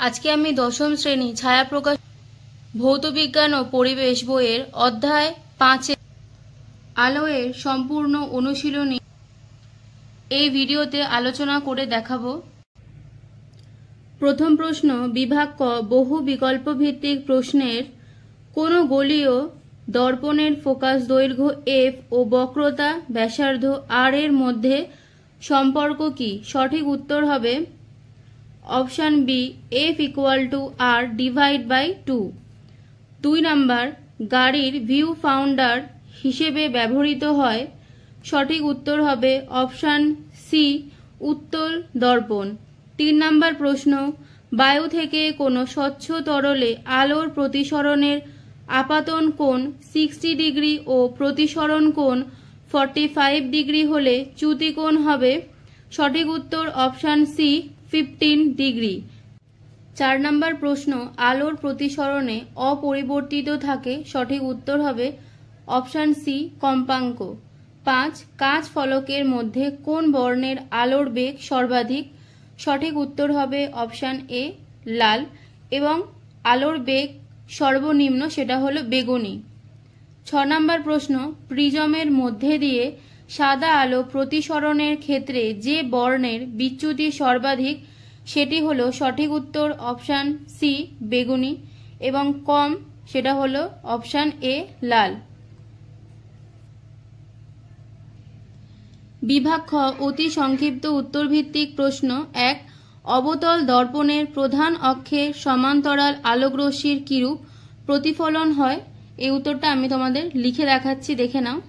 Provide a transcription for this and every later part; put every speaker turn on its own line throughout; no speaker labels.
আজকে আমি দশম শ্রেণী ছায়াপ্রকাশ ভৌতবিজ্ঞান ও পরিবেশ বইয়ের অধ্যায় 5 আলোয়ের সম্পূর্ণ অনুশীলনী এই ভিডিওতে আলোচনা করে দেখাবো। প্রথম প্রশ্ন, বিভাগ ক, বহু বিকল্প ভিত্তিক প্রশ্নের কোন গোলীয় দর্পণের ফোকাস দৈর্ঘ্য f ও বক্রতা ব্যাসার্ধ r এর মধ্যে সম্পর্ক কি? সঠিক উত্তর হবে option B, f = r divide by 2। 2 number, গাড়ির ভিউ ফাউন্ডার হিসেবে ব্যবহৃত হয়। সঠিক উত্তর হবে অপশন সি, উত্তল দর্পণ। 3 নাম্বার প্রশ্ন, বায়ু থেকে কোনো স্বচ্ছ তরলে আলোর প্রতিসরণের আপাতন কোণ 60 ডিগ্রি ও প্রতিসরণ কোণ 45 ডিগ্রি হলে চ্যুতি কোণ হবে। সঠিক উত্তর অপশন সি, 15 ডিগ্রি। 4 নাম্বার প্রশ্ন, আলোর প্রতিসরণে অপরিবর্তিত থাকে। সঠিক উত্তর হবে অপশন সি, কম্পাঙ্ক। 5, কাঁচ ফলকের মধ্যে কোন বর্ণের আলোর বেগ সর্বাধিক? সঠিক উত্তর হবে অপশন এ, লাল, এবং আলোর বেগ সর্বনিম্ন সেটা হলো বেগুনি। 6 নাম্বার প্রশ্ন, প্রিজমের মধ্যে দিয়ে সাদা আলো প্রতিসরণের ক্ষেত্রে যে বর্ণের বিচ্যুতি সর্বাধিক সেটি হলো। সঠিক উত্তর অপশন সি, বেগুনি, এবং কম সেটা হলো অপশন এ, লাল। বিভাগ খ, অতি সংক্ষিপ্ত উত্তরভিত্তিক প্রশ্ন। 1, অবতল দর্পণের প্রধান অক্ষে সমান্তরাল আলোকরশ্মির কিরূপ প্রতিফলন হয়? এই উত্তরটা আমি তোমাদের লিখে দেখাচ্ছি, দেখে নাও।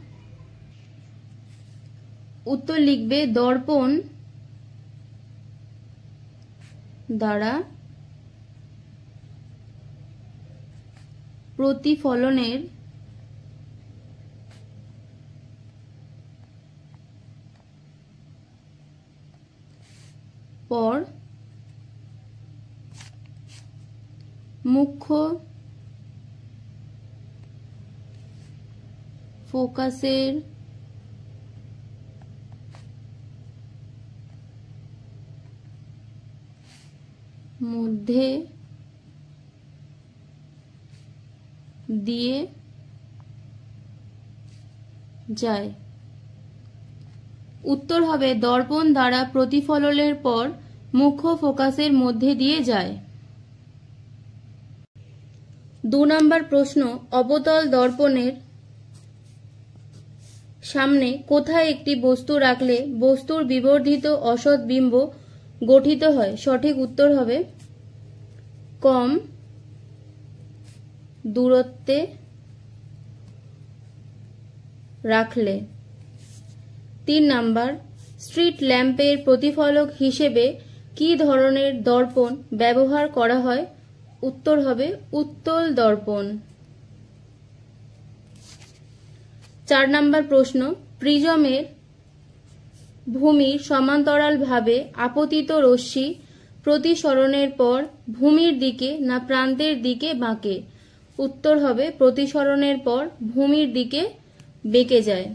উত্তর লিখবে, দর্পণ দ্বারা প্রতিফলনের পর মুখ্য ফোকাসের মধ্যে দিয়ে যায়। উত্তর হবে দর্পণ দ্বারা প্রতিফলনের পর মুখ্য ফোকাসের মধ্যে দিয়ে যায়। 2 নাম্বার প্রশ্ন, অবতল দর্পণের সামনে কোথায় একটি বস্তু রাখলে বস্তুর বিবর্ধিত অসৎ বিম্ব গঠিত হয়? সঠিক উত্তর হবে কম দূরত্বে রাখলে। 3 নাম্বার, স্ট্রিট ল্যাম্পের প্রতিফলক হিসেবে কি ধরনের দর্পণ ব্যবহার করা হয়? উত্তর হবে উত্তল দর্পণ। 4 নাম্বার প্রশ্ন, প্রিজমের ভূমির সমান্তরালভাবে আপতিত রশ্মি প্রতিসরণের পর ভূমির দিকে না প্রান্তের দিকে বাঁকে? উত্তর হবে প্রতিসরণের পর ভূমির দিকে বেঁকে যায়।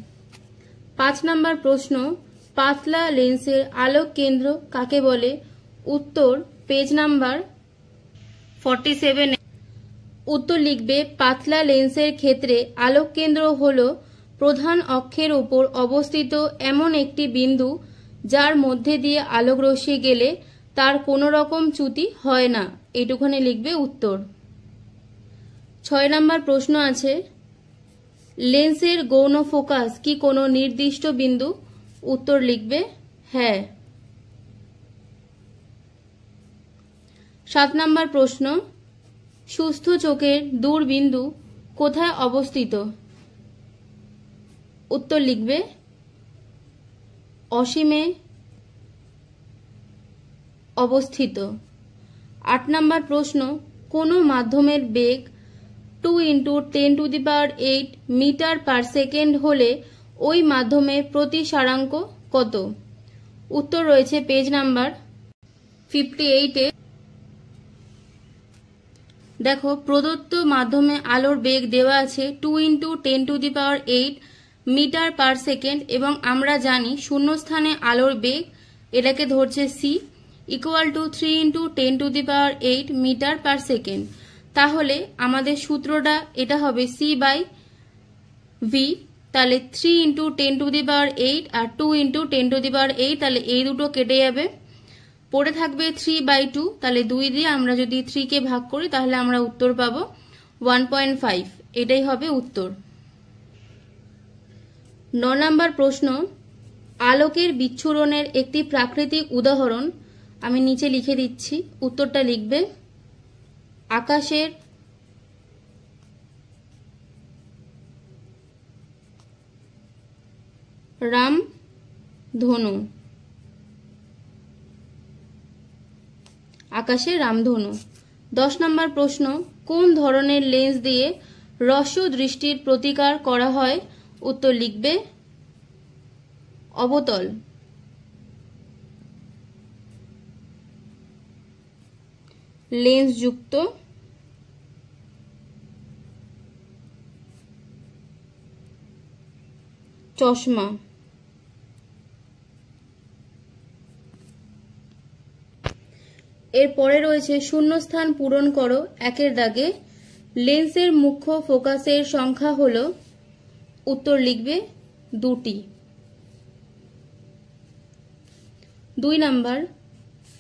5 নাম্বার প্রশ্ন, পাতলা লেন্সের আলোক কেন্দ্র কাকে বলে? উত্তর পেজ নাম্বার 47। উত্তর লিখবে, পাতলা লেন্সের ক্ষেত্রে আলোক কেন্দ্র হলো প্রধান অক্ষের উপর অবস্থিত এমন একটি বিন্দু যার মধ্যে দিয়ে আলোক রশ্মি গেলে তার কোনো রকম চ্যুতি হয় না। এইটুখানে লিখবে উত্তর। 6 নাম্বার প্রশ্ন আছে, লেন্সের গৌণ ফোকাস কি কোনো নির্দিষ্ট বিন্দু? উত্তর লিখবে হ্যাঁ। 7 নাম্বার প্রশ্ন, সুস্থ চোখের দূরবিন্দু কোথায় অবস্থিত? উত্তর লিখবে অসীমে অবস্থিত। 8 নাম্বার প্রশ্ন, কোন মাধ্যমের বেগ 2 × 10⁸ মিটার পার সেকেন্ড হলে ওই মাধ্যমের প্রতিসারাঙ্ক কত? উত্তর রয়েছে পেজ নাম্বার 58-এ। দেখো, প্রদত্ত মাধ্যমে আলোর বেগ দেওয়া আছে 2 × 10⁸ মিটার পার সেকেন্ড, এবং আমরা জানি শূন্যস্থানে আলোর বেগ, এটাকে ধরছে C, equal to 3 × 10⁸ metre per second. তাহলে আমাদের সূত্রটা এটা হবে c/v, তাহলে 3 × 10⁸ আর 2 × 10⁸, তাহলে এই দুটো কেটে যাবে, পড়ে থাকবে 3/2, তাহলে 2 দিয়ে আমরা যদি 3 কে ভাগ করি তাহলে আমরা উত্তর পাবো 1.5, এটাই হবে উত্তর। 9 নম্বর প্রশ্ন, আলোকের বিচ্ছুরণের একটি প্রাকৃতিক উদাহরণ আমি নিচে লিখে দিচ্ছি, উত্তরটা লিখবে আকাশের রামধনু। আকাশের রামধনু। 10 নম্বর প্রশ্ন, কোন ধরনের লেন্স দিয়ে হ্রস্ব দৃষ্টির প্রতিকার করা হয়? উত্তর লিখবে অবতল। লেন্স যুক্ত চশমা। এরপরে রয়েছে শূন্যস্থান পূরণ করো 1 দাগে। লেন্সের মুখ্য ফোকাসের সংখ্যা হলো, উত্তর লিখবে 2টি। 2 নাম্বার,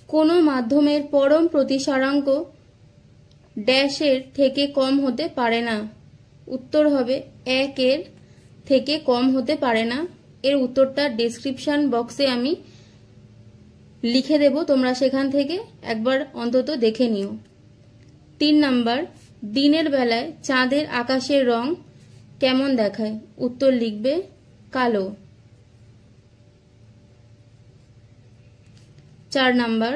কোনো মাধ্যমের পরম প্রতিসারাঙ্ক ড্যাশের থেকে কম হতে পারে না, উত্তর হবে 1 এর থেকে কম হতে পারে না। এর উত্তরটা ডেসক্রিপশন বক্সে আমি লিখে দেব, তোমরা সেখান থেকে একবার অন্তত দেখে নিও। 3 নাম্বার, দিনের বেলায় চাঁদের আকাশের রং কেমন দেখায়? উত্তর লিখবে কালো। 4 নাম্বার,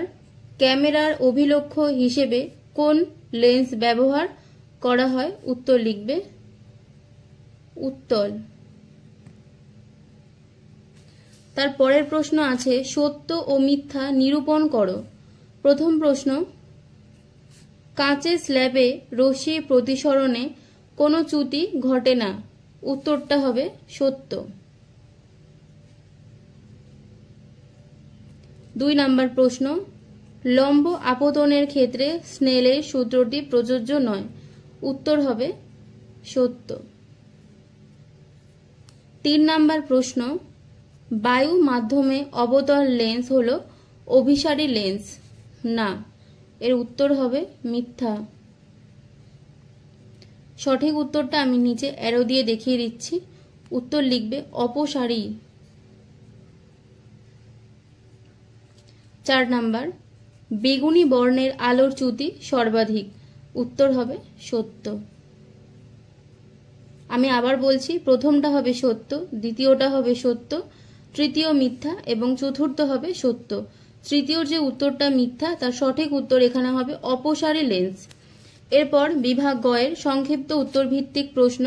ক্যামেরার অভিলক্ষ্য হিসেবে কোন লেন্স ব্যবহার করা হয়? উত্তর লিখবে উত্তল। তার পরের প্রশ্ন আছে, সত্য ও মিথ্যা নিরূপণ করো। প্রথম প্রশ্ন, কাঁচের স্ল্যাবে রশ্মি প্রতিসরণে কোনো চ্যুতি ঘটে না, উত্তরটা হবে সত্য। 2 নাম্বার প্রশ্ন, লম্ব আপতনের ক্ষেত্রে স্নেলের সূত্রটি প্রযোজ্য নয়, উত্তর হবে সত্য। 3 নাম্বার প্রশ্ন, বায়ু মাধ্যমে অবতল লেন্স হলো অভিসারী লেন্স, না, এর উত্তর হবে মিথ্যা। সঠিক উত্তরটা আমি নিচে অ্যারো দিয়ে দেখিয়ে দিচ্ছি, উত্তর লিখবে অপসারী। 4 নাম্বার, বেগুনি বর্ণের আলোর চ্যুতি সর্বাধিক, উত্তর হবে সত্য। আমি আবার বলছি, প্রথমটা হবে সত্য, দ্বিতীয়টা হবে সত্য, তৃতীয় মিথ্যা এবং চতুর্থ হবে সত্য। তৃতীয় যে উত্তরটা মিথ্যা, তার সঠিক উত্তর এখানে হবে অপসারী লেন্স। এরপর বিভাগ গ এর সংক্ষিপ্ত উত্তর ভিত্তিক প্রশ্ন।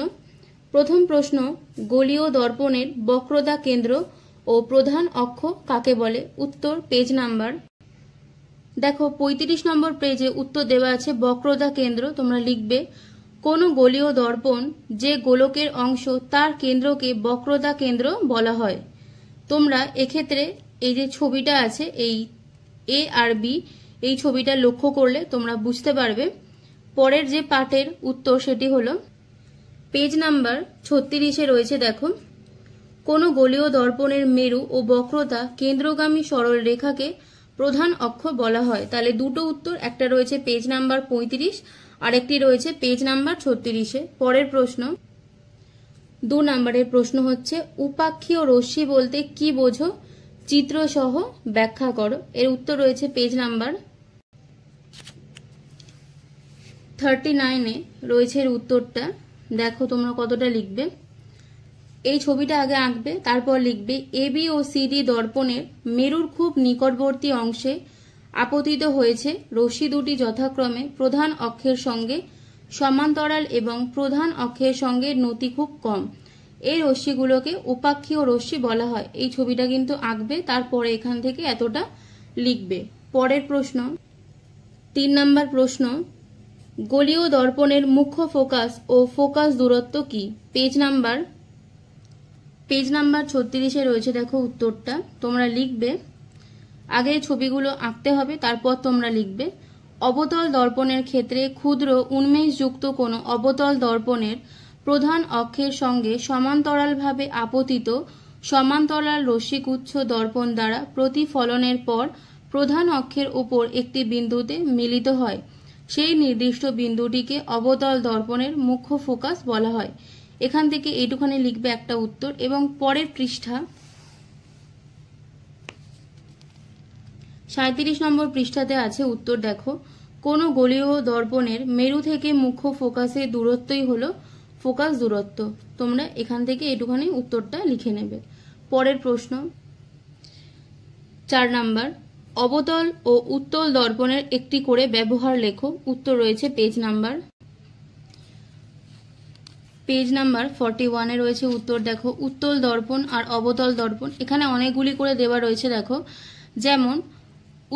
প্রথম প্রশ্ন, গোলীয় দর্পণের বক্রতা কেন্দ্র ও প্রধান অক্ষ কাকে বলে? উত্তর পেজ নাম্বার, দেখো 35 নম্বর পেজে উত্তর দেওয়া আছে বক্রতা কেন্দ্র। তোমরা লিখবে কোন গোলীয় দর্পণ যে গোলকের অংশ তার কেন্দ্রকে বক্রতা কেন্দ্র বলা হয়। তোমরা এক্ষেত্রে এই যে ছবিটা আছে, এই এ আর বি, এই ছবিটা লক্ষ্য করলে তোমরা বুঝতে পারবে। পরের যে পাঠের উত্তর সেটি হলো পেজ নাম্বার 36-এ রয়েছে। দেখো, কোন গোলীয় দর্পণের মেরু ও বক্রতা কেন্দ্রগামী সরল রেখাকে প্রধান অক্ষ বলা হয়। তাহলে দুটো উত্তর, একটা রয়েছে পেজ নাম্বার 35, আরেকটি রয়েছে পেজ নাম্বার 36-এ। পরের প্রশ্ন, 2 নম্বরের প্রশ্ন হচ্ছে, উপাক্ষীয় রশ্মি বলতে কি বোঝো? চিত্র সহ ব্যাখ্যা করো। এর উত্তর রয়েছে পেজ নাম্বার 39-এ রয়েছে এর উত্তরটা। দেখো তোমরা কতটা লিখবে। এই ছবিটা আগে আঁকবে, তারপর লিখবে এবি ও সিডি দর্পণের মেরুর খুব নিকটবর্তী অংশে আপতিত হয়েছে রশ্মি দুটি যথাক্রমে প্রধান অক্ষের সঙ্গে সমান্তরাল এবং প্রধান অক্ষের সঙ্গে নতি খুব কম। এই রশ্মিগুলোকে উপাক্ষীয় রশ্মি বলা হয়। এই ছবিটা কিন্তু আঁকবে, তারপরে এখান থেকে এতটা লিখবে। পরের প্রশ্ন, 3 নম্বর প্রশ্ন, গোলীয় দর্পণের মুখ্য ফোকাস ও ফোকাস দূরত্ব কি? পেজ নাম্বার 36-এ রয়েছে। দেখো উত্তরটা তোমরা লিখবে আগে ছবিগুলো আঁকতে হবে, তারপর তোমরা লিখবে। অবতল দর্পণের ক্ষেত্রে ক্ষুদ্র উন্মেষযুক্ত কোনো অবতল দর্পণের প্রধান অক্ষের সঙ্গে সমান্তরালভাবে আপতিত সমান্তরাল রশ্মিগুচ্ছ দর্পণ দ্বারা প্রতিফলনের পর প্রধান অক্ষের উপর একটি বিন্দুতে মিলিত হয়, সেই নির্দিষ্ট বিন্দুটিকে অবতল দর্পণের মুখ্য ফোকাস বলা হয়। এখান থেকে এইটুখানি লিখবে একটা উত্তর, এবং পরের পৃষ্ঠা 37 নম্বর পৃষ্ঠাতে আছে উত্তর। দেখো, কোনো গোলীয় দর্পণের মেরু থেকে মুখ্য ফোকাসের দূরত্বই হলো ফোকাস দূরত্ব। তোমরা এখান থেকে এইটুখানি উত্তরটা লিখে নেবে। পরের প্রশ্ন 4 নাম্বার, অবতল ও উত্তল দর্পণের একটি করে ব্যবহার লেখো। উত্তর রয়েছে পেজ নাম্বার 41-এ রয়েছে উত্তর। দেখো, উত্তল দর্পণ আর অবতল দর্পণ এখানে অনেকগুলি করে দেওয়া রয়েছে। দেখো, যেমন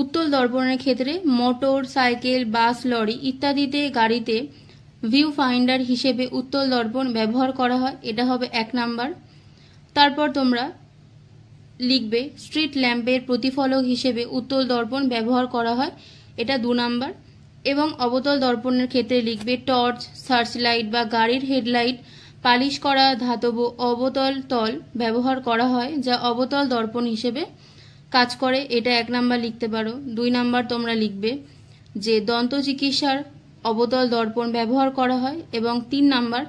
উত্তল দর্পণের ক্ষেত্রে মোটর, সাইকেল, বাস, লরি ইত্যাদিতে গাড়িতে ভিউ ফাইন্ডার হিসেবে উত্তল দর্পণ ব্যবহার করা হয়, এটা হবে 1 নাম্বার। তারপর তোমরা লিখবে স্ট্রিট ল্যাম্পের প্রতিফলক হিসেবে উত্তল দর্পণ ব্যবহার করা হয়, এটা 2 নাম্বার। এবং অবতল দর্পণের ক্ষেত্রে লিখবে টর্চ, সার্চ লাইট বা গাড়ির হেডলাইট পালিশ করা ধাতব অবতল তল ব্যবহার করা হয়, যা অবতল দর্পণ হিসেবে কাজ করে, এটা 1 নাম্বার লিখতে পারো। 2 নাম্বার তোমরা লিখবে যে দন্ত চিকিৎসার অবতল দর্পণ ব্যবহার করা হয়, এবং 3 নাম্বার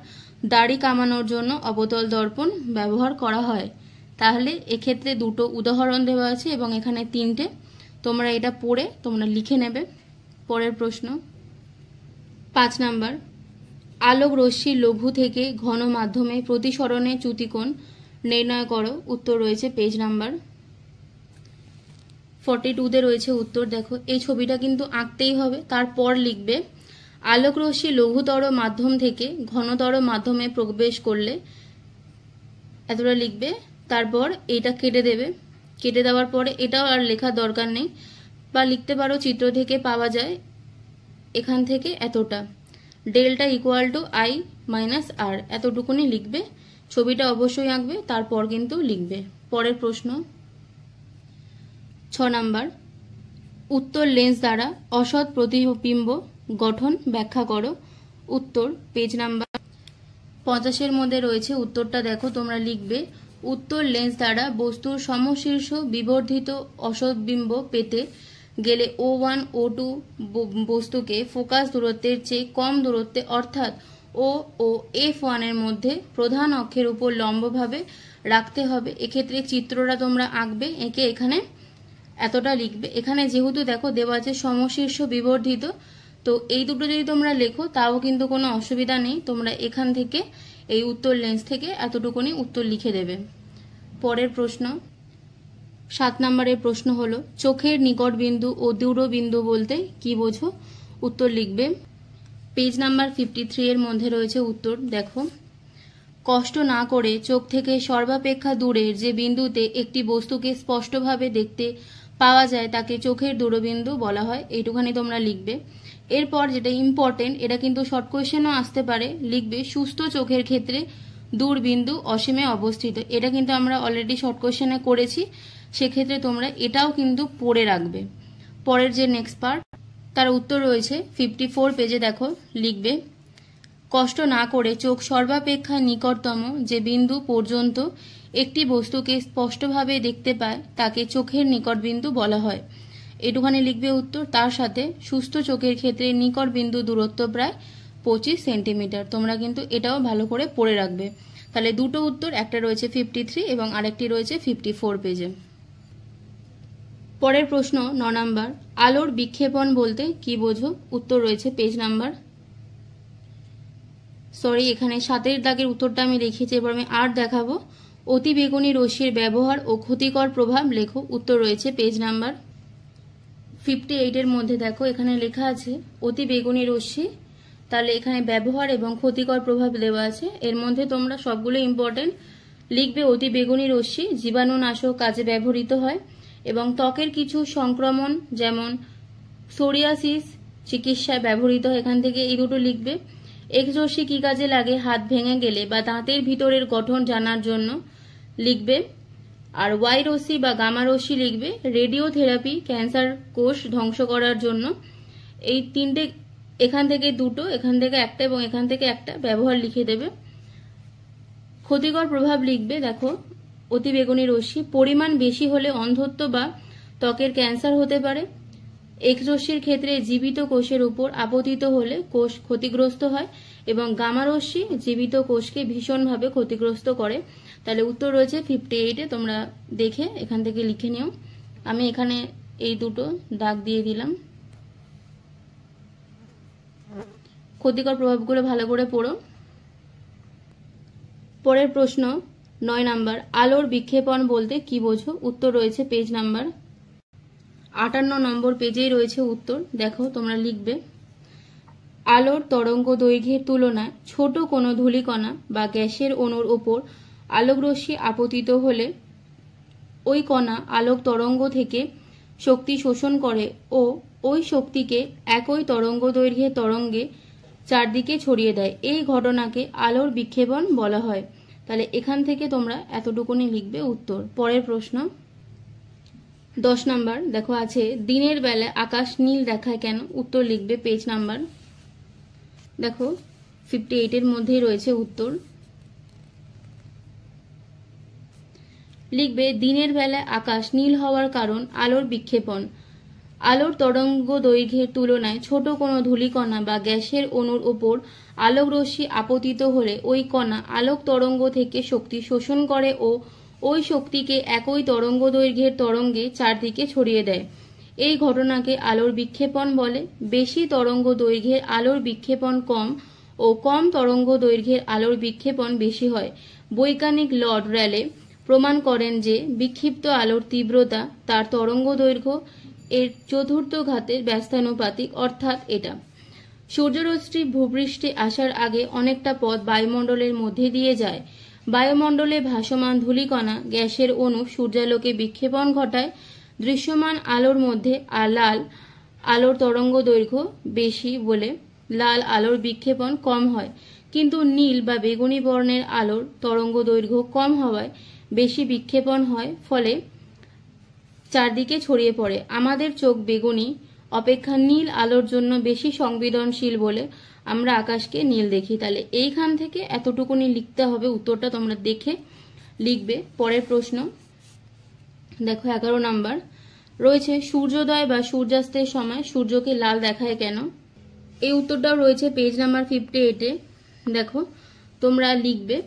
দাড়ি কামানোর জন্য অবতল দর্পণ ব্যবহার করা হয়। তাহলে এক্ষেত্রে 2টো উদাহরণ দেওয়া আছে এবং এখানে 3টে, তোমরা এটা পড়ে তোমরা লিখে নেবে। পরের প্রশ্ন 5 নাম্বার, আলোক রশ্মির লঘু থেকে ঘন মাধ্যমে প্রতিসরণে চ্যুতিকোণ নির্ণয় করো। উত্তর রয়েছে পেজ নাম্বার 42-তে রয়েছে উত্তর। দেখো, এই ছবিটা কিন্তু আঁকতেই হবে, তারপর লিখবে আলোক রশ্মি লঘুতর মাধ্যম থেকে ঘনতর মাধ্যমে প্রবেশ করলে, এতটা লিখবে। তারপর এইটা কেটে দেবে, কেটে দেওয়ার পরে এটাও আর লেখার দরকার নেই, বা লিখতে পারো চিত্র থেকে পাওয়া যায় এখান থেকে এতটা, delta equal two I minus R, এতটুকুনি লিখবে। ছবিটা অবশ্যই আঁকবে, তারপর কিন্তু লিখবে। পরের প্রশ্ন 6 নাম্বার, উত্তর লেন্স দ্বারা অসৎ প্রতিবিম্ব গঠন ব্যাখ্যা করো। উত্তর পেজ নাম্বার 85-এর মধ্যে রয়েছে উত্তরটা। দেখো, তোমরা লিখবে উত্তর লেন্স দ্বারা বস্তুর সমশীর্ষ বিবর্ধিত অসৎ বিম্ব পেতে গেলে O1 O2 বস্তুকে ফোকাস দূরত্বের চেয়ে কম দূরত্বে অর্থাৎ O ও F1 এর মধ্যে প্রধান অক্ষের উপর লম্বভাবে রাখতে হবে। এক্ষেত্রে চিত্রটা তোমরা আঁকবে, এঁকে এখানে এতটা লিখবে। এখানে যেহেতু দেখো দেওয়া আছে সমশীর্ষ বিবর্ধিত, তো এই দুটো যদি তোমরা লেখো তাও কিন্তু কোনো অসুবিধা নেই, তোমরা এখান থেকে এই উত্তর লেন্স থেকে এতটুকুনি উত্তর লিখে দেবে। পরের প্রশ্ন 7 নম্বরের প্রশ্ন হলো চোখের নিকট বিন্দু ও দূর বিন্দু বলতে কি বোঝো। উত্তর লিখবে পেজ নাম্বার 53 এর মধ্যে রয়েছে উত্তর। দেখো, কষ্ট না করে চোখ থেকে সর্বাপেক্ষা দূরের যে বিন্দুতে একটি বস্তুকে স্পষ্টভাবে দেখতে পাওয়া যায় তাকে চোখের দূরবিন্দু বলা হয়, এইটুখানি তোমরা লিখবে। এরপর যেটা ইম্পর্টেন্ট, এটা কিন্তু শর্ট কোয়েশ্চেনও আসতে পারে, লিখবে সুস্থ চোখের ক্ষেত্রে দূরবিন্দু অসীমে অবস্থিত। এটা কিন্তু আমরা অলরেডি শর্ট কোয়েশ্চেনে করেছি, সেক্ষেত্রে তোমরা এটাও কিন্তু পড়ে রাখবে। পরের যে নেক্সট পার্ট, তার উত্তর রয়েছে 54 পেজে। দেখো, লিখবে কষ্ট না করে চোখ সর্বাপেক্ষা নিকটতম যে বিন্দু পর্যন্ত একটি বস্তুকে স্পষ্টভাবে দেখতে পায় তাকে চোখের নিকট বিন্দু বলা হয়, এটুখানি লিখবে উত্তর। তার সাথে সুস্থ চোখের ক্ষেত্রে নিকট বিন্দু দূরত্ব প্রায় 25 সেন্টিমিটার। তোমরা কিন্তু এটাও ভালো করে পড়ে রাখবে। তাহলে দুটো উত্তর, একটা রয়েছে 53 এবং আরেকটি রয়েছে 54 পেজে। পরের প্রশ্ন 9 নাম্বার, আলোর বিক্ষেপণ বলতে কি বোঝো। উত্তর রয়েছে পেজ নাম্বার এখানে 7-এর দাগের উত্তরটা আমি লিখেছি, এবার আমি 8 দেখাবো। অতি বেগুনি রশ্মির ব্যবহার ও ক্ষতিকর প্রভাব লেখো। উত্তর রয়েছে পেজ নাম্বার 58 এর মধ্যে। দেখো, এখানে লেখা আছে অতি বেগুনি রশ্মি, তাহলে এখানে ব্যবহার এবং ক্ষতিকর প্রভাব দেওয়া আছে। এর মধ্যে তোমরা সবগুলো ইম্পর্টেন্ট লিখবে। অতি বেগুনি রশ্মি জীবাণুনাশক কাজে ব্যবহৃত হয় এবং ত্বকের কিছু সংক্রমণ যেমন সোরিয়াসিস চিকিৎসায় ব্যবহৃত হয়, এখান থেকে এই দুটো লিখবে। এক্স রশ্মি কি কাজে লাগে, হাত ভেঙে গেলে বা দাঁতের ভিতরের গঠন জানার জন্য লিখবে। আর ওয়াই রশ্মি বা গামা রশ্মি লিখবে রেডিওথেরাপি ক্যান্সার কোষ ধ্বংস করার জন্য। এই তিনটে, এখান থেকে দুটো, এখান থেকে একটা এবং এখান থেকে একটা ব্যবহার লিখে দেবে। ক্ষতিকর প্রভাব লিখবে, দেখো অতিবেগুনি রশ্মি পরিমাণ বেশি হলে অন্ধত্ব বা ত্বকের ক্যান্সার হতে পারে। এক্স রশ্মির ক্ষেত্রে জীবিত কোষের উপর আপতিত হলে কোষ ক্ষতিগ্রস্ত হয় এবং গামা রশ্মি জীবিত কোষকে ভীষণভাবে ক্ষতিগ্রস্ত করে। তাহলে উত্তর রয়েছে 58-এ, তোমরা দেখে এখান থেকে লিখে নিও। আমি এখানে এই দুটো দাগ দিয়ে দিলাম। ক্ষতিকর প্রভাবগুলো ভালো করে পড়ো। পরের প্রশ্ন 9 নাম্বার, আলোর বিক্ষেপণ বলতে কি বোঝো? উত্তর রয়েছে পেজ নাম্বার 58 নম্বর পেজেই রয়েছে উত্তর। দেখো তোমরা লিখবে আলোর তরঙ্গ দৈর্ঘ্যের তুলনায় ছোট কোনো ধূলিকণা বা গ্যাসের অণুর ওপর আলোকরশ্মি আপতিত হলে ওই কণা আলোক তরঙ্গ থেকে শক্তি শোষণ করে ও ওই শক্তিকে একই তরঙ্গ দৈর্ঘ্যের তরঙ্গে চারদিকে ছড়িয়ে দেয়। এই ঘটনাকে আলোর বিক্ষেপণ বলা হয়। তাহলে এখান থেকে তোমরা এতটুকুনি লিখবে উত্তর। পরের প্রশ্ন 10 নাম্বার, দেখো আছে দিনের বেলা আকাশ নীল দেখায় কেন? উত্তর লিখবে পেজ নাম্বার, দেখো 58-এর মধ্যেই রয়েছে উত্তর। লিখবে দিনের বেলা আকাশ নীল হওয়ার কারণ আলোর বিক্ষেপণ। আলোর তরঙ্গ দৈর্ঘ্যের তুলনায় ছোট কোনো ধূলিকণা বা গ্যাসের অণুর ওপর আলোক রশ্মি আপতিত হলে ওই কণা আলোক তরঙ্গ থেকে শক্তি শোষণ করে ও ওই শক্তিকে একই তরঙ্গ দৈর্ঘ্যের তরঙ্গে চারদিকে ছড়িয়ে দেয়। এই ঘটনাকে আলোর বিক্ষেপণ বলে। বেশি তরঙ্গ দৈর্ঘ্যের আলোর বিক্ষেপণ কম ও কম তরঙ্গ দৈর্ঘ্যের আলোর বিক্ষেপণ বেশি হয়। বৈজ্ঞানিক লর্ড র্যালে প্রমাণ করেন যে বিক্ষিপ্ত আলোর তীব্রতা তার তরঙ্গ দৈর্ঘ্য এর চতুর্থ ঘাতের ব্যস্তানুপাতিক, অর্থাৎ এটা। সূর্যরশ্মি ভূপৃষ্ঠে আসার আগে অনেকটা পথ বায়ুমণ্ডলের মধ্যে দিয়ে যায়। বায়ুমণ্ডলে ভাসমান ধূলিকণা গ্যাসের অণু সূর্যালোকে বিক্ষেপণ ঘটায়। দৃশ্যমান আলোর মধ্যে লাল আলোর তরঙ্গ দৈর্ঘ্য বেশি বলে লাল আলোর বিক্ষেপণ কম হয়, কিন্তু নীল বা বেগুনি বর্ণের আলোর তরঙ্গ দৈর্ঘ্য কম হওয়ায় বেশি বিক্ষেপণ হয়, ফলে চারদিকে ছড়িয়ে পড়ে। আমাদের চোখ বেগুনি অপেক্ষা নীল আলোর জন্য বেশি সংবেদনশীল বলে আমরা আকাশকে নীল দেখি। তাহলে এইখান থেকে এতটুকুনি লিখতে হবে, উত্তরটা তোমরা দেখে লিখবে। পরের প্রশ্ন দেখো 11 নাম্বার রয়েছে সূর্যোদয় বা সূর্যাস্তের সময় সূর্যকে লাল দেখায় কেন? এই উত্তরটাও রয়েছে পেজ নাম্বার 58-এ। দেখো তোমরা লিখবে,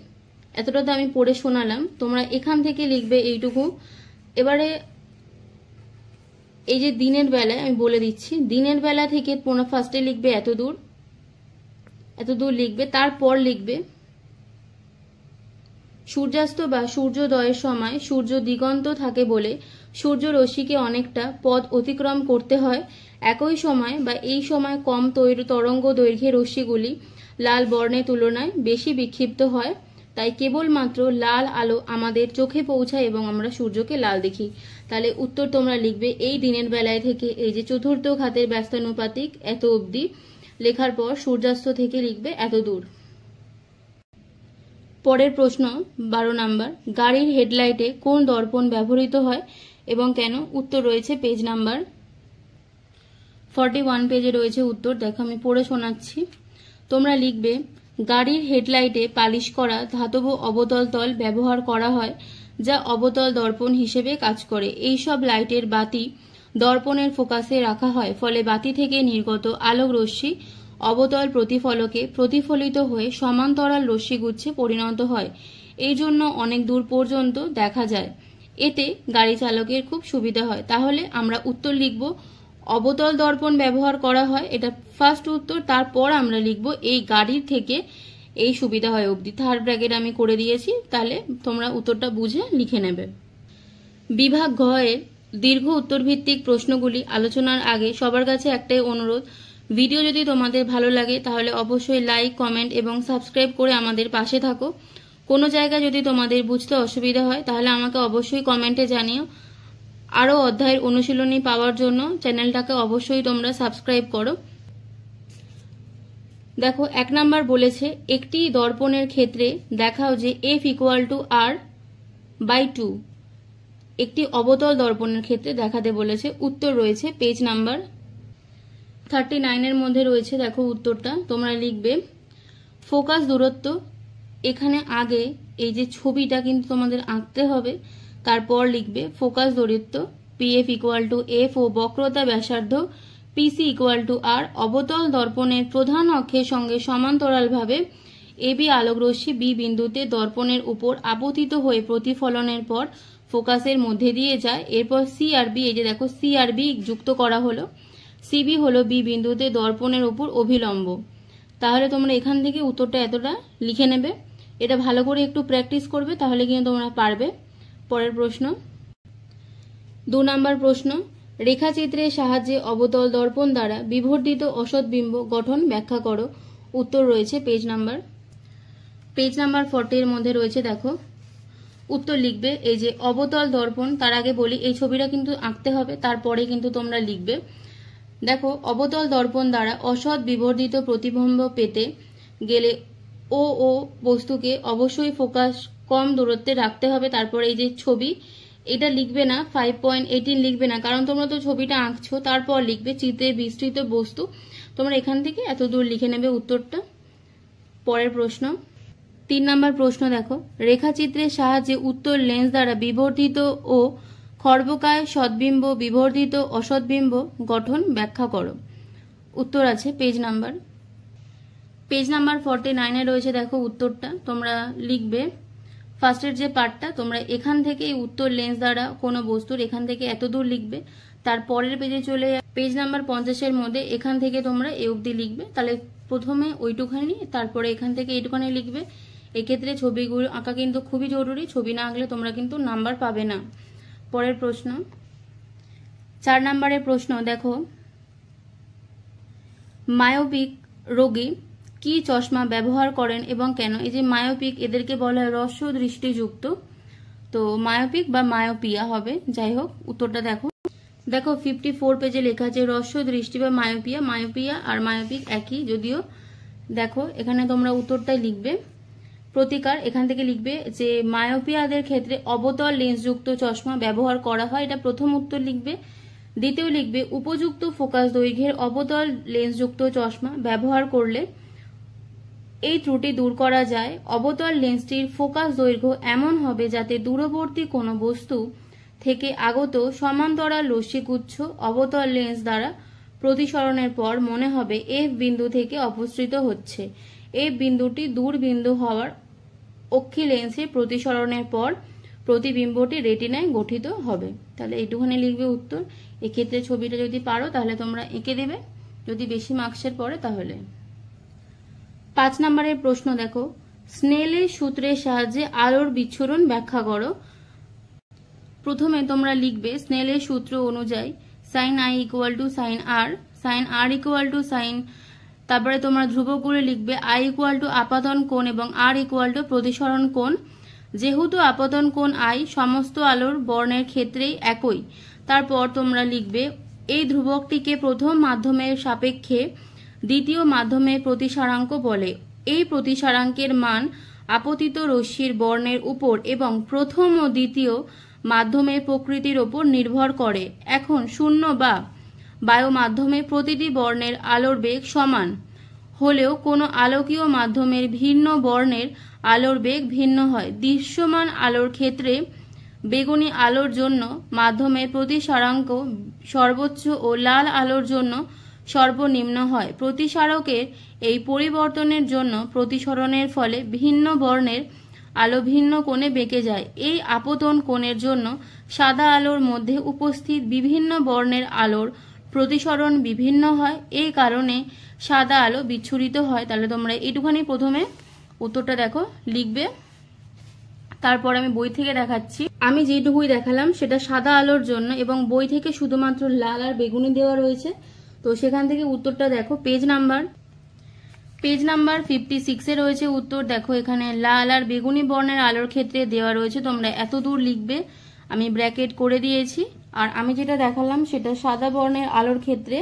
এতটা তো আমি পড়ে শোনালাম, তোমরা এখান থেকে লিখবে এইটুকু। এবারে এই যে দিনের বেলায় আমি বলে দিচ্ছি, দিনের বেলা থেকে ফার্স্টে লিখবে এত দূর লিখবে, তারপর লিখবে সূর্যাস্ত বা সূর্যোদয়ের সময় সূর্য দিগন্ত থাকে বলে সূর্য রশ্মিকে অনেকটা পথ অতিক্রম করতে হয়। একই সময় বা এই সময় কম তরঙ্গ দৈর্ঘ্যের রশ্মিগুলি লাল বর্ণের তুলনায় বেশি বিক্ষিপ্ত হয়, তাই কেবলমাত্র লাল আলো আমাদের চোখে পৌঁছায় এবং আমরা সূর্যকে লাল দেখি। তাহলে উত্তর তোমরা লিখবে এই দিনের বেলায় থেকে এই যে চতুর্থ ঘাতের ব্যস্তানুপাতিক এত অবধি লেখার পর সূর্যাস্ত থেকে লিখবে এত দূর। পরের প্রশ্ন 12 নাম্বার, গাড়ির হেডলাইটে কোন দর্পণ ব্যবহৃত হয় এবং কেন? উত্তর রয়েছে পেজ নাম্বার 41 পেজে রয়েছে উত্তর। দেখো আমি পড়ে শোনাচ্ছি, তোমরা লিখবে গাড়ির হেডলাইটে পালিশ করা ধাতব অবতল তল ব্যবহার করা হয়, যা অবতল দর্পণ হিসেবে কাজ করে। এই সব লাইটের বাতি দর্পণের ফোকাসে রাখা হয়, ফলে বাতি থেকে নির্গত আলোক রশ্মি অবতল প্রতিফলকে প্রতিফলিত হয়ে সমান্তরাল রশ্মিগুচ্ছে পরিণত হয়। এই জন্য অনেক দূর পর্যন্ত দেখা যায়। এতে গাড়ি চালকের খুব সুবিধা হয়। তাহলে আমরা উত্তর লিখব অবতল দর্পণ ব্যবহার করা হয়, এটা ফার্স্ট উত্তর। তারপর আমরা লিখব এই গাড়ির থেকে এই সুবিধা হয় অবধি, থার্ড ব্র্যাকেট আমি করে দিয়েছি, তাহলে তোমরা উত্তরটা বুঝে লিখে নেবে। বিভাগ ঘ এর দীর্ঘ উত্তরভিত্তিক প্রশ্নগুলি আলোচনার আগে সবার কাছে একটাই অনুরোধ, ভিডিও যদি তোমাদের ভালো লাগে তাহলে অবশ্যই লাইক, কমেন্ট এবং সাবস্ক্রাইব করে আমাদের পাশে থাকো। কোনো জায়গায় যদি তোমাদের বুঝতে অসুবিধা হয় তাহলে আমাকে অবশ্যই কমেন্টে জানিও। আরও অধ্যায়ের অনুশীলনী পাওয়ার জন্য চ্যানেলটাকে অবশ্যই তোমরা সাবস্ক্রাইব করো। দেখো 1 নাম্বার বলেছে একটি দর্পণের ক্ষেত্রে দেখাও যে F = R/2 একটি অবতল দর্পণের ক্ষেত্রে দেখাতে বলেছে। উত্তর রয়েছে পেজ নাম্বার 39 মধ্যে রয়েছে। দেখো উত্তরটা তোমরা লিখবে ফোকাস দূরত্ব। এখানে আগে এই যে ছবিটা কিন্তু তোমাদের আঁকতে হবে, তারপর লিখবে ফোকাস দূরত্ব PF ইকুয়াল টু F ও বক্রতা ব্যাসার্ধ PC ইকুয়াল টু R। অবতল দর্পণের প্রধান অক্ষের সঙ্গে সমান্তরালভাবে AB আলোকরশ্মি B বিন্দুতে দর্পণের উপর আপতিত হয়ে প্রতিফলনের পর ফোকাসের মধ্যে দিয়ে যায়। এরপর C আর B, এই যে দেখো C আর B যুক্ত করা হলো, CB হলো B বিন্দুতে দর্পণের উপর অভিলম্ব। তাহলে তোমরা এখান থেকে উত্তরটা এতটা লিখে নেবে। এটা ভালো করে একটু প্র্যাকটিস করবে, তাহলে কিন্তু তোমরা পারবে। পরের প্রশ্ন 2 নম্বর প্রশ্ন, রেখাচিত্রের সাহায্যে অবতল দর্পণ দ্বারা বিবর্ধিত অসৎবিম্ব গঠন ব্যাখ্যা করো। উত্তর রয়েছে পেজ নাম্বার 40 এর মধ্যে রয়েছে। দেখো উত্তর লিখবে এই যে অবতল দর্পণ। তার আগে বলি এই ছবিটা কিন্তু আঁকতে হবে, তারপরে কিন্তু তোমরা লিখবে। দেখো অবতল দর্পণ দ্বারা অসৎ বিবর্ধিত প্রতিবিম্ব পেতে গেলে ও বস্তুকে অবশ্যই ফোকাস কম দূরত্বে রাখতে হবে। তারপর এই যে ছবি, এটা লিখবে না, 5.18 লিখবে না, কারণ তোমরা তো ছবিটা আঁকছো, তারপর লিখবে চিত্রে বিস্তৃত বস্তু। তোমরা এখান থেকে এত দূর লিখে নেবে উত্তরটা। পরের প্রশ্ন 3 নম্বর প্রশ্ন, দেখো রেখাচিত্রের সাহায্যে উত্তর লেন্স দ্বারা বিবর্ধিত ও খর্বকায় সদ্বিম্ব বিবর্ধিত অসৎবিম্ব গঠন ব্যাখ্যা করো। উত্তর আছে পেজ নাম্বার 49 রয়েছে। দেখো উত্তরটা তোমরা লিখবে ফার্স্টের যে পার্টটা, তোমরা এখান থেকে উত্তর লেন্স দ্বারা কোনো বস্তুর এখান থেকে এত দূর লিখবে। তারপরের পেজে চলে পেজ নাম্বার 50 মধ্যে এখান থেকে তোমরা এ অবধি লিখবে। তাহলে প্রথমে ওইটুখানি, তারপরে এখান থেকে এইটুখানি লিখবে। এক্ষেত্রে ছবিগুলো আঁকা কিন্তু খুবই জরুরি, ছবি না আঁকলে তোমরা কিন্তু নাম্বার পাবে না। পরের প্রশ্ন 4 নম্বরের প্রশ্ন, দেখো মায়োপিক রোগী কি চশমা ব্যবহার করেন এবং কেন। এই যে মায়োপিক, এদেরকে বলা হয় হ্রস্ব দৃষ্টিযুক্ত। তো মায়োপিক বা মায়োপিয়া হবে, যাই হোক উত্তরটা দেখো। দেখো 54 পেজে লেখা আছে হ্রস্ব দৃষ্টি বা মায়োপিয়া। মায়োপিয়া আর মায়োপিক একই যদিও। দেখো এখানে তোমরা উত্তরটাই লিখবে। প্রতিকার এখান থেকে লিখবে যে মায়োপিয়াদের ক্ষেত্রে অবতল লেন্সযুক্ত চশমা ব্যবহার করা হয়, এটা প্রথম উত্তর লিখবে। দ্বিতীয় লিখবে উপযুক্ত ফোকাস দৈর্ঘ্যের অবতল লেন্সযুক্ত চশমা ব্যবহার করলে এই ত্রুটি দূর করা যায়। অবতল লেন্সটির ফোকাস দৈর্ঘ্য এমন হবে যাতে দূরবর্তী কোনো বস্তু থেকে আগত সমান্তরাল রশ্মিগুচ্ছ অবতল লেন্স দ্বারা প্রতিসরণের পর মনে হবে এফ বিন্দু থেকে অপসৃত হচ্ছে। এফ বিন্দুটি দূর বিন্দু হওয়ার অক্ষি লেন্সের প্রতিসরণের পর প্রতিবিম্বটি রেটিনায় গঠিত হবে। তাহলে এইটুখানি লিখবে উত্তর। এক্ষেত্রে ছবিটা যদি পারো তাহলে তোমরা এঁকে দেবে, যদি বেশি মার্কসের পড়ে তাহলে। 5 নম্বরের প্রশ্ন, দেখো স্নেলের সূত্রের সাহায্যে আলোর বিচ্ছুরণ ব্যাখ্যা করো। প্রথমে তোমরা লিখবে স্নেলের সূত্র অনুযায়ী sine i equal to sine r, sine r equal to sine, তারপরে তোমরা ধ্রুবকগুলো লিখবে আই ইকুয়াল টু আপাতন কোণ এবং আর ইকুয়াল টু প্রতিসরণ কোণ। যেহেতু আপতন কোণ আই সমস্ত আলোর বর্ণের ক্ষেত্রেই একই, তারপর তোমরা লিখবে এই ধ্রুবকটিকে প্রথম মাধ্যমের সাপেক্ষে দ্বিতীয় মাধ্যমের প্রতিসারাঙ্ক বলে। এই প্রতিসারাঙ্কের মান আপতিত রশ্মির বর্ণের উপর এবং প্রথম ও দ্বিতীয় মাধ্যমের প্রকৃতির উপর নির্ভর করে। এখন শূন্য বা বায়ু মাধ্যমে প্রতিটি বর্ণের আলোর বেগ সমান হলেও কোনো আলোকীয় মাধ্যমের ভিন্ন বর্ণের আলোর বেগ ভিন্ন হয়। দৃশ্যমান আলোর ক্ষেত্রে বেগুনি আলোর জন্য মাধ্যমের প্রতিসারাঙ্ক সর্বোচ্চ ও লাল আলোর জন্য সর্বনিম্ন হয়। প্রতিসারকের এই পরিবর্তনের জন্য প্রতিসরণের ফলে ভিন্ন বর্ণের আলো ভিন্ন কোণে বেঁকে যায়। এই আপতন কোণের জন্য সাদা আলোর মধ্যে উপস্থিত বিভিন্ন বর্ণের আলোর প্রতিসরণ বিভিন্ন হয়, এই কারণে সাদা আলো বিচ্ছুরিত হয়। তাহলে তোমরা এইটুখানি প্রথমে উত্তরটা দেখো লিখবে, তারপর আমি বই থেকে দেখাচ্ছি। আমি যেটুকুই দেখালাম সেটা সাদা আলোর জন্য এবং বই থেকে শুধুমাত্র লাল আর বেগুনি দেওয়া রয়েছে। তো সেখান থেকে উত্তরটা দেখো পেজ নাম্বার 56 রয়েছে উত্তর। দেখো এখানে লাল আর বেগুনি বর্ণের আলোর ক্ষেত্রে দেওয়া রয়েছে, তোমরা এত দূর লিখবে, আমি ব্র্যাকেট করে দিয়েছি। আর আমি যেটা দেখালাম সেটা সাদা বর্ণের আলোর ক্ষেত্রে।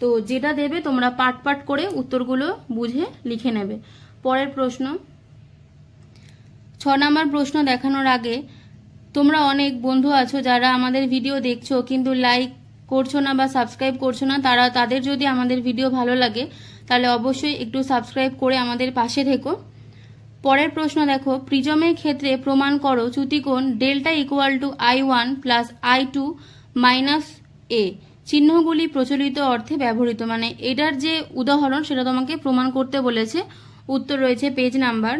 তো যেটা দেবে তোমরা পাট পাট করে উত্তরগুলো বুঝে লিখে নেবে। পরের প্রশ্ন 6 নম্বর প্রশ্ন দেখানোর আগে তোমরা অনেক বন্ধু আছো যারা আমাদের ভিডিও দেখছো কিন্তু লাইক করছো না বা সাবস্ক্রাইব করছো না, তাদের যদি আমাদের ভিডিও ভালো লাগে তাহলে অবশ্যই একটু সাবস্ক্রাইব করে আমাদের পাশে থেকো। পরের প্রশ্ন দেখো, প্রিজমের ক্ষেত্রে প্রমাণ করো চ্যুতিকোণ delta equal to I1 plus I2 minus A. চিহ্নগুলি প্রচলিত অর্থে ব্যবহৃত, মানে এটার যে উদাহরণ সেটা তোমাকে প্রমাণ করতে বলেছে। উত্তর রয়েছে পেজ নাম্বার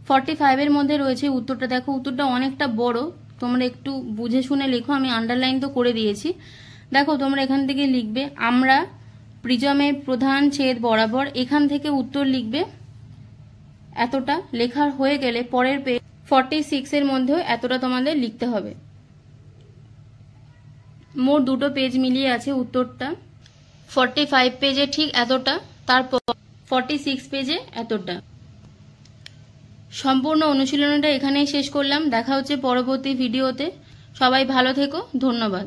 45 এর মধ্যে রয়েছে উত্তরটা। দেখো উত্তরটা অনেকটা বড়, তোমরা একটু বুঝে শুনে লেখো, আমি আন্ডারলাইন তো করে দিয়েছি। দেখো তোমরা এখান থেকে লিখবে আমরা প্রিজমের প্রধান ছেদ বরাবর, এখান থেকে উত্তর লিখবে। এতটা লেখার হয়ে গেলে পরের পেজ 46 এর মধ্যেও এতটা তোমাদের লিখতে হবে। মোট দুটো পেজ মিলিয়ে আছে উত্তরটা। 45 পেজে ঠিক এতটা, তারপর 46 পেজে এতটা। সম্পূর্ণ অনুশীলনটা এখানেই শেষ করলাম। দেখা হচ্ছে পরবর্তী ভিডিওতে। সবাই ভালো থেকো, ধন্যবাদ।